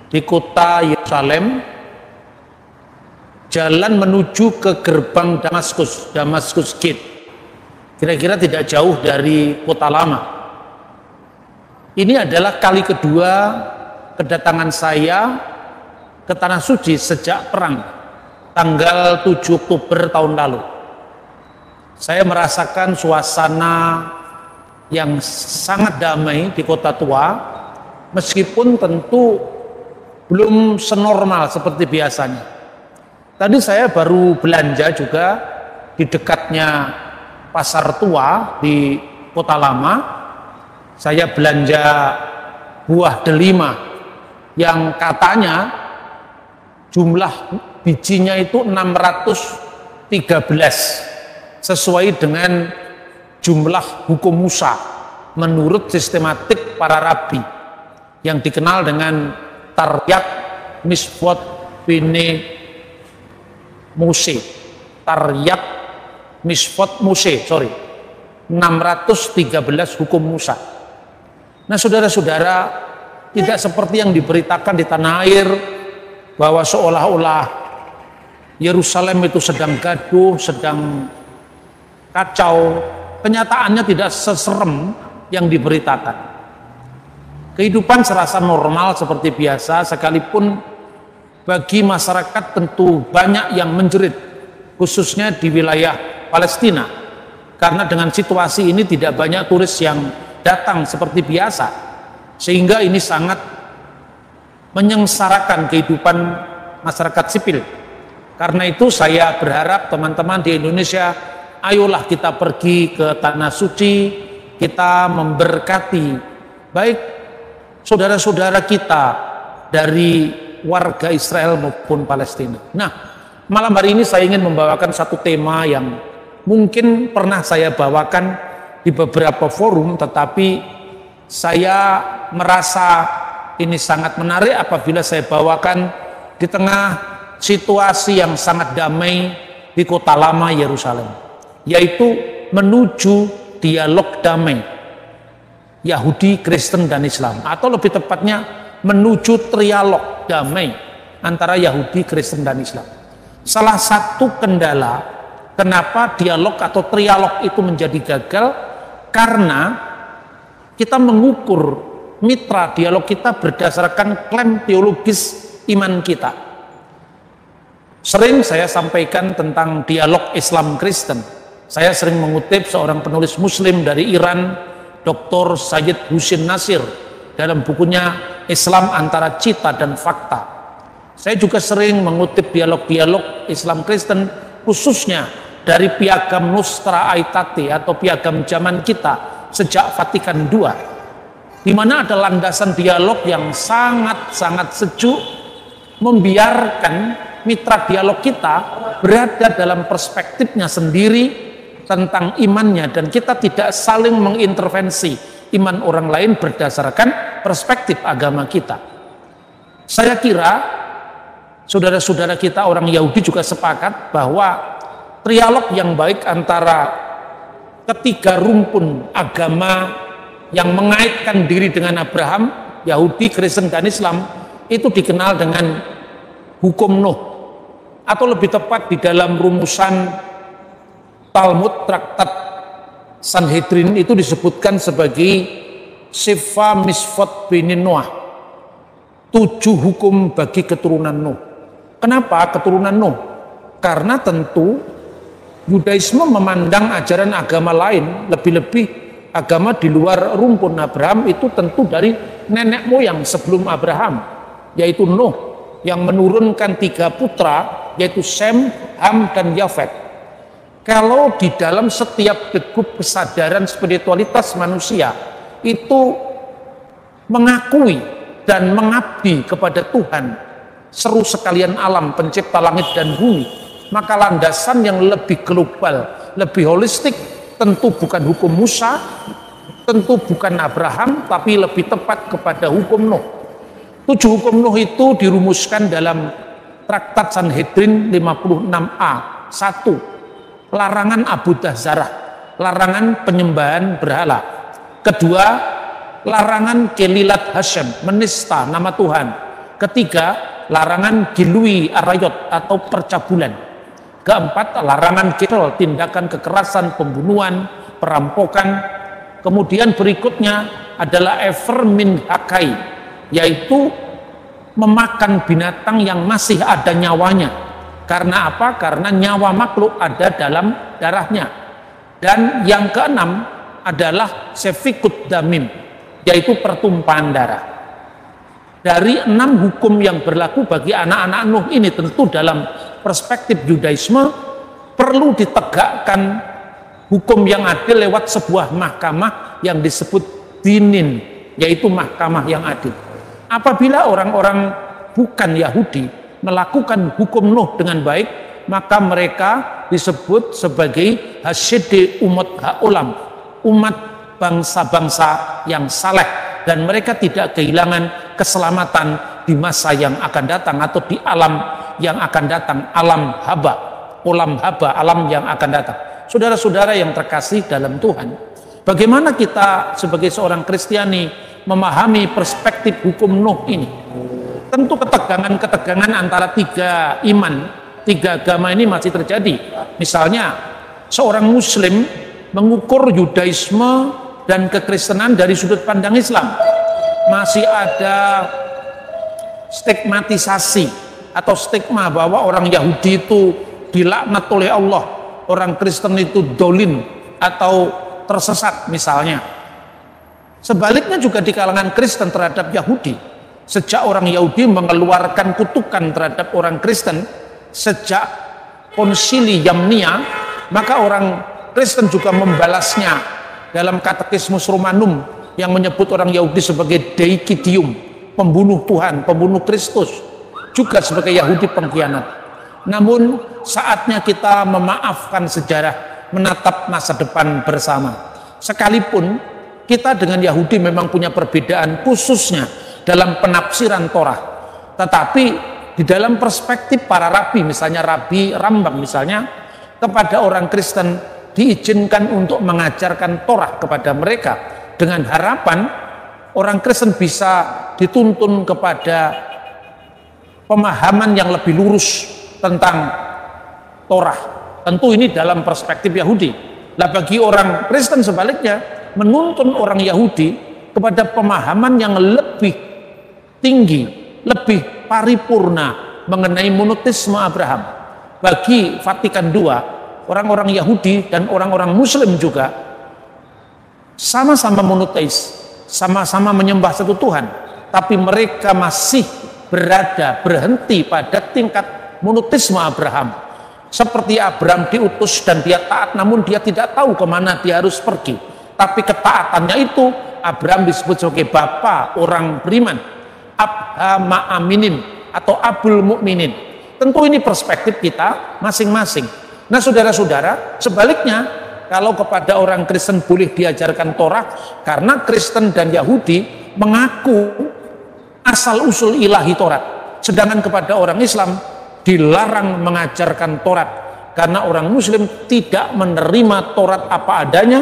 di kota Yerusalem, jalan menuju ke gerbang Damaskus Gate. Kira-kira tidak jauh dari kota lama. Ini adalah kali kedua kedatangan saya ke Tanah Suci sejak perang, tanggal 7 Oktober tahun lalu. Saya merasakan suasana yang sangat damai di kota tua, meskipun tentu belum senormal seperti biasanya. Tadi saya baru belanja juga di dekatnya pasar tua di kota lama. Saya belanja buah delima yang katanya jumlah bijinya itu 613, sesuai dengan jumlah hukum Musa menurut sistematik para rabi yang dikenal dengan Taryat Misfot Bine Mose. Taryat Misfot Mose, 613 hukum Musa. Nah, saudara-saudara, tidak seperti yang diberitakan di tanah air bahwa seolah-olah Yerusalem itu sedang gaduh, sedang kacau. Kenyataannya tidak seserem yang diberitakan. Kehidupan serasa normal seperti biasa, sekalipun bagi masyarakat tentu banyak yang menjerit, khususnya di wilayah Palestina, karena dengan situasi ini tidak banyak turis yang datang seperti biasa, sehingga ini sangat menyengsarakan kehidupan masyarakat sipil. Karena itu saya berharap teman-teman di Indonesia, ayolah kita pergi ke Tanah Suci, kita memberkati baik saudara-saudara kita dari warga Israel maupun Palestina. Nah, malam hari ini saya ingin membawakan satu tema yang mungkin pernah saya bawakan di beberapa forum, tetapi saya merasa ini sangat menarik apabila saya bawakan di tengah situasi yang sangat damai di kota lama Yerusalem, yaitu menuju dialog damai Yahudi, Kristen, dan Islam, atau lebih tepatnya menuju trialog damai antara Yahudi, Kristen, dan Islam. Salah satu kendala kenapa dialog atau trialog itu menjadi gagal, karena kita mengukur mitra dialog kita berdasarkan klaim teologis iman kita. Sering saya sampaikan tentang dialog Islam Kristen. Saya sering mengutip seorang penulis Muslim dari Iran, Dr. Sayyid Husin Nasir, dalam bukunya Islam Antara Cita dan Fakta. Saya juga sering mengutip dialog-dialog Islam Kristen, khususnya dari Piagam Nostra Aetate atau Piagam Zaman Kita sejak Vatikan II, di mana ada landasan dialog yang sangat-sangat sejuk, membiarkan mitra dialog kita berada dalam perspektifnya sendiri tentang imannya, dan kita tidak saling mengintervensi iman orang lain berdasarkan perspektif agama kita. Saya kira saudara-saudara kita orang Yahudi juga sepakat bahwa trialog yang baik antara ketiga rumpun agama yang mengaitkan diri dengan Abraham, Yahudi, Kristen, dan Islam, itu dikenal dengan hukum Nuh, atau lebih tepat di dalam rumusan Talmud Traktat Sanhedrin itu disebutkan sebagai Sefa Misfot Binin Noah, 7 hukum bagi keturunan Nuh. Kenapa keturunan Nuh? Karena tentu Yudaisme memandang ajaran agama lain, lebih-lebih agama di luar rumpun Abraham, itu tentu dari nenek moyang sebelum Abraham, yaitu Nuh, yang menurunkan 3 putra, yaitu Sem, Ham, dan Yafet. Kalau di dalam setiap degup kesadaran spiritualitas manusia itu mengakui dan mengabdi kepada Tuhan, seru sekalian alam pencipta langit dan bumi, maka landasan yang lebih global, lebih holistik, tentu bukan hukum Musa, tentu bukan Abraham, tapi lebih tepat kepada hukum Nuh. 7 hukum Nuh itu dirumuskan dalam Traktat Sanhedrin 56a. 1. Larangan abudah zarah, larangan penyembahan berhala. 2. Larangan kelilat Hashem, menista nama Tuhan. Ketiga, larangan gilui arayot atau percabulan. Keempat, larangan kitel, tindakan kekerasan, pembunuhan, perampokan. Kemudian berikutnya adalah evermin hakai, yaitu memakan binatang yang masih ada nyawanya. Karena apa? Karena nyawa makhluk ada dalam darahnya. Dan yang keenam adalah sefikut damim, yaitu pertumpahan darah. Dari 6 hukum yang berlaku bagi anak-anak Nuh ini, tentu dalam perspektif Yudaisme perlu ditegakkan hukum yang adil lewat sebuah mahkamah yang disebut dinin, yaitu mahkamah yang adil. Apabila orang-orang bukan Yahudi melakukan hukum Nuh dengan baik, maka mereka disebut sebagai hasyidi umat ha'ulam, umat bangsa-bangsa yang saleh, dan mereka tidak kehilangan keselamatan di masa yang akan datang atau di alam yang akan datang, alam haba, alam yang akan datang. Saudara-saudara yang terkasih dalam Tuhan, bagaimana kita sebagai seorang Kristiani memahami perspektif hukum Nuh ini? Tentu ketegangan-ketegangan antara 3 iman, 3 agama ini masih terjadi. Misalnya, seorang Muslim mengukur Yudaisme dan kekristenan dari sudut pandang Islam. Masih ada stigmatisasi atau stigma bahwa orang Yahudi itu dilaknat oleh Allah, orang Kristen itu dolin atau tersesat misalnya. Sebaliknya juga di kalangan Kristen terhadap Yahudi, sejak orang Yahudi mengeluarkan kutukan terhadap orang Kristen sejak konsili Yamnia, maka orang Kristen juga membalasnya dalam Katekismus Romanum yang menyebut orang Yahudi sebagai Deicidium, pembunuh Tuhan, pembunuh Kristus, juga sebagai Yahudi pengkhianat. Namun saatnya kita memaafkan sejarah, menatap masa depan bersama. Sekalipun kita dengan Yahudi memang punya perbedaan khususnya dalam penafsiran Torah, tetapi di dalam perspektif para rabi, misalnya Rabi Rambam misalnya, kepada orang Kristen diizinkan untuk mengajarkan Torah kepada mereka dengan harapan orang Kristen bisa dituntun kepada pemahaman yang lebih lurus tentang Torah. Tentu ini dalam perspektif Yahudi. Nah, bagi orang Kristen sebaliknya menuntun orang Yahudi kepada pemahaman yang lebih tinggi, lebih paripurna mengenai monoteisme Abraham. Bagi Vatikan II, orang-orang Yahudi dan orang-orang Muslim juga sama-sama monoteis, sama-sama menyembah satu Tuhan, tapi mereka masih berhenti pada tingkat monoteisme Abraham. Seperti Abraham diutus dan dia taat, namun dia tidak tahu kemana dia harus pergi. Tapi ketaatannya itu Abraham disebut sebagai bapa orang beriman, Abha Ma'aminin atau Abul Mukminin. Tentu ini perspektif kita masing-masing. Nah, saudara-saudara, sebaliknya kalau kepada orang Kristen boleh diajarkan Torah karena Kristen dan Yahudi mengaku asal usul ilahi Torah, sedangkan kepada orang Islam dilarang mengajarkan Torah karena orang Muslim tidak menerima Torah apa adanya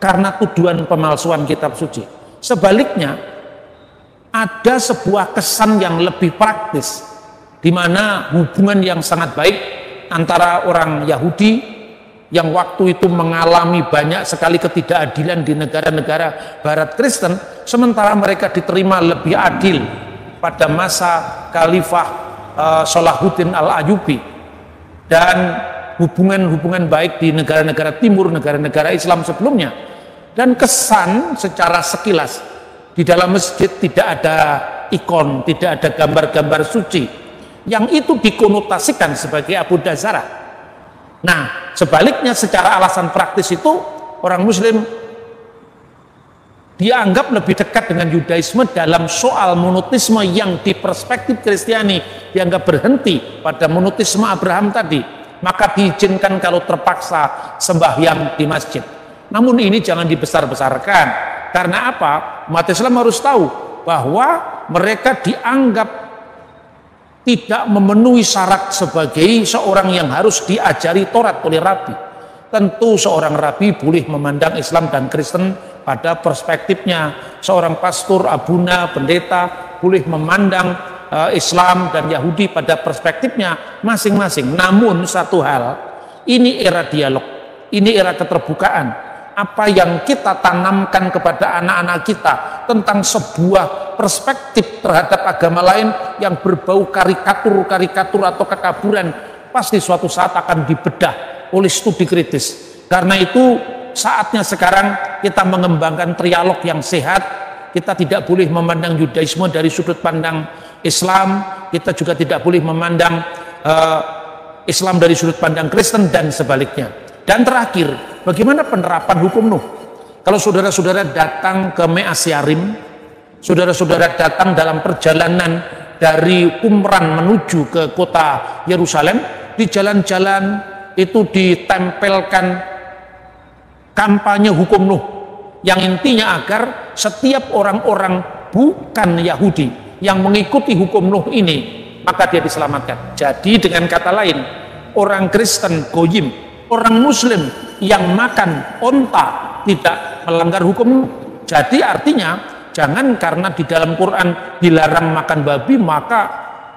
karena tuduhan pemalsuan kitab suci. Sebaliknya ada sebuah kesan yang lebih praktis, di mana hubungan yang sangat baik antara orang Yahudi yang waktu itu mengalami banyak sekali ketidakadilan di negara-negara Barat Kristen, sementara mereka diterima lebih adil pada masa Khalifah Salahuddin Al-Ayyubi, dan hubungan-hubungan baik di negara-negara timur, negara-negara Islam sebelumnya. Dan kesan secara sekilas di dalam masjid tidak ada ikon, tidak ada gambar-gambar suci yang itu dikonotasikan sebagai Abu Dazarah. Nah, sebaliknya secara alasan praktis itu orang Muslim dianggap lebih dekat dengan Yudaisme dalam soal monoteisme yang di perspektif Kristiani dianggap berhenti pada monoteisme Abraham tadi, maka diizinkan kalau terpaksa sembahyang di masjid. Namun ini jangan dibesar-besarkan. Karena apa? Umat Islam harus tahu bahwa mereka dianggap tidak memenuhi syarat sebagai seorang yang harus diajari Taurat oleh rabi. Tentu seorang rabi boleh memandang Islam dan Kristen pada perspektifnya. Seorang pastor, abuna, pendeta boleh memandang Islam dan Yahudi pada perspektifnya masing-masing. Namun satu hal, ini era dialog, ini era keterbukaan. Apa yang kita tanamkan kepada anak-anak kita tentang sebuah perspektif terhadap agama lain yang berbau karikatur atau kekaburan, pasti suatu saat akan dibedah oleh studi kritis. Karena itu saatnya sekarang kita mengembangkan trialog yang sehat. Kita tidak boleh memandang Yudaisme dari sudut pandang Islam, kita juga tidak boleh memandang Islam dari sudut pandang Kristen dan sebaliknya. Dan terakhir, bagaimana penerapan hukum Nuh? Kalau saudara-saudara datang ke Me'asyarim, saudara-saudara datang dalam perjalanan dari Qumran menuju ke kota Yerusalem, di jalan-jalan itu ditempelkan kampanye hukum Nuh, yang intinya agar setiap orang-orang bukan Yahudi yang mengikuti hukum Nuh ini, maka dia diselamatkan. Jadi dengan kata lain, orang Kristen Goyim, orang Muslim yang makan onta tidak melanggar hukum. Jadi artinya jangan karena di dalam Quran dilarang makan babi maka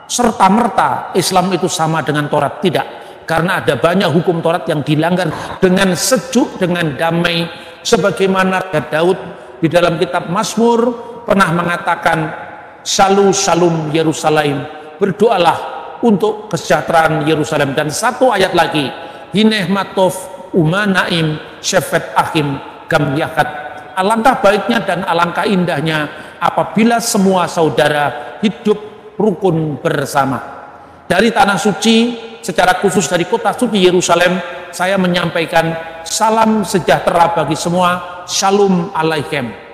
serta-merta Islam itu sama dengan Taurat. Tidak, karena ada banyak hukum Taurat yang dilanggar dengan sejuk, dengan damai, sebagaimana Daud di dalam kitab Mazmur pernah mengatakan, Shalom Yerusalem, berdoalah untuk kesejahteraan Yerusalem. Dan satu ayat lagi, Hinehmatov umanaim syefet ahim gam yakat. Alangkah baiknya dan alangkah indahnya apabila semua saudara hidup rukun bersama. Dari tanah suci, secara khusus dari kota suci Yerusalem, saya menyampaikan salam sejahtera bagi semua. Shalom alaikum.